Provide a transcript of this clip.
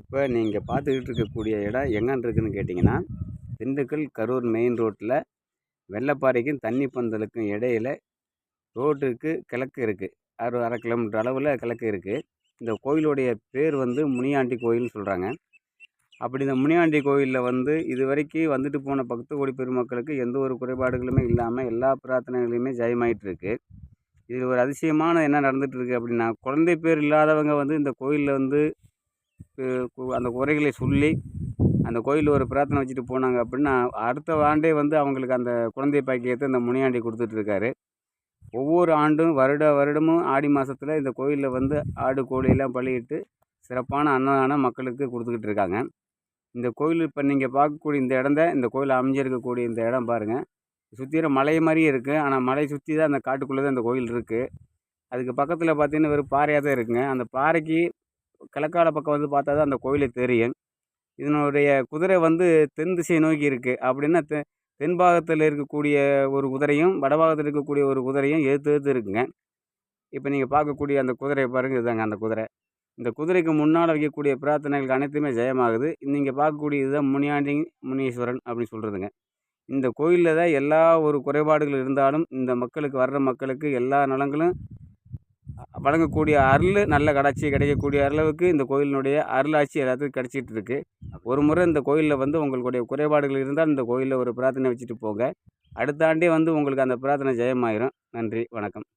இப்போ நீங்கள் பார்த்துக்கிட்டு இருக்கக்கூடிய இடம் எங்கேன்னு இருக்குதுன்னு கேட்டிங்கன்னா, திண்டுக்கல் கரூர் மெயின் ரோட்டில் வெள்ளப்பாறைக்கும் தண்ணி பந்தலுக்கும் இடையில ரோட்டுக்கு கிழக்கு இருக்குது. 1/2 கிலோமீட்டர் அளவில் கிழக்கு இருக்குது. இந்த கோயிலுடைய பேர் வந்து முனியாண்டி கோயில்னு சொல்கிறாங்க. அப்படி இந்த முனியாண்டி கோயிலில் வந்து இதுவரைக்கும் வந்துட்டு போன பக்த கோடி பெருமக்களுக்கு எந்த ஒரு குறைபாடுகளுமே இல்லாமல் எல்லா பிரார்த்தனைகளையுமே ஜெயமாயிட்டிருக்கு. இதில் ஒரு அதிசயமான என்ன நடந்துகிட்ருக்கு அப்படின்னா, குழந்தை பேர் இல்லாதவங்க வந்து இந்த கோயிலில் வந்து அந்த குறைகளை சொல்லி அந்த கோயிலில் ஒரு பிரார்த்தனை வச்சுட்டு போனாங்க அப்படின்னா, அடுத்த ஆண்டே வந்து அவங்களுக்கு அந்த குழந்தை பாக்கியத்தை இந்த முனியாண்டி கொடுத்துட்ருக்காரு. ஒவ்வொரு ஆண்டும் வருடமும் ஆடி மாதத்துல இந்த கோயிலில் வந்து ஆடு கோழியெல்லாம் பலியிட்டு சிறப்பான அன்னதானம் மக்களுக்கு கொடுத்துக்கிட்டு இருக்காங்க. இந்த கோயில் இப்போ நீங்கள் பார்க்கக்கூடிய இந்த இடம் தான் இந்த கோயில் அமைஞ்சிருக்கக்கூடிய இந்த இடம் பாருங்கள். சுற்றிலும் மலை மாதிரியே இருக்குது. ஆனால் மலை சுற்றி தான் அந்த காட்டுக்குள்ளே தான் இந்த கோயில் இருக்குது. அதுக்கு பக்கத்தில் பார்த்தீங்கன்னா வெறும் பாறையாக தான் இருக்குங்க. அந்த பாறைக்கு கிழக்கால பக்கம் வந்து பார்த்தா தான் அந்த கோயிலே தெரியும். இதனுடைய குதிரை வந்து தென் திசையை நோக்கி இருக்குது. அப்படின்னா தென்பாகத்தில் இருக்கக்கூடிய ஒரு குதிரையும் வடபாகத்தில் இருக்கக்கூடிய ஒரு குதிரையும் எதிர்த்து இருக்குங்க. இப்போ நீங்கள் பார்க்கக்கூடிய அந்த குதிரையை பாருங்கள், இதுதாங்க அந்த குதிரை. இந்த குதிரைக்கு முன்னால் வைக்கக்கூடிய பிரார்த்தனைகள் அனைத்துமே ஜெயமாகுது. நீங்கள் பார்க்கக்கூடிய இதுதான் முனியாண்டி முனீஸ்வரன் அப்படின்னு சொல்கிறதுங்க. இந்த கோயிலில் தான் எல்லா ஒரு குறைபாடுகள் இருந்தாலும் இந்த மக்களுக்கு வர்ற மக்களுக்கு எல்லா நலங்களும் வழங்கக்கூடிய அருள் நல்ல கிடைக்கக்கூடிய அளவுக்கு இந்த கோயிலினுடைய அருளாட்சி எல்லாத்துக்கும் கிடச்சிட்டு இருக்கு. ஒரு முறை இந்த கோயிலில் வந்து உங்களுடைய குறைபாடுகள் இருந்தால் இந்த கோயிலில் ஒரு பிரார்த்தனை வச்சுட்டு போங்க. அடுத்த ஆண்டே வந்து உங்களுக்கு அந்த பிரார்த்தனை ஜெயமாயிரும். நன்றி, வணக்கம்.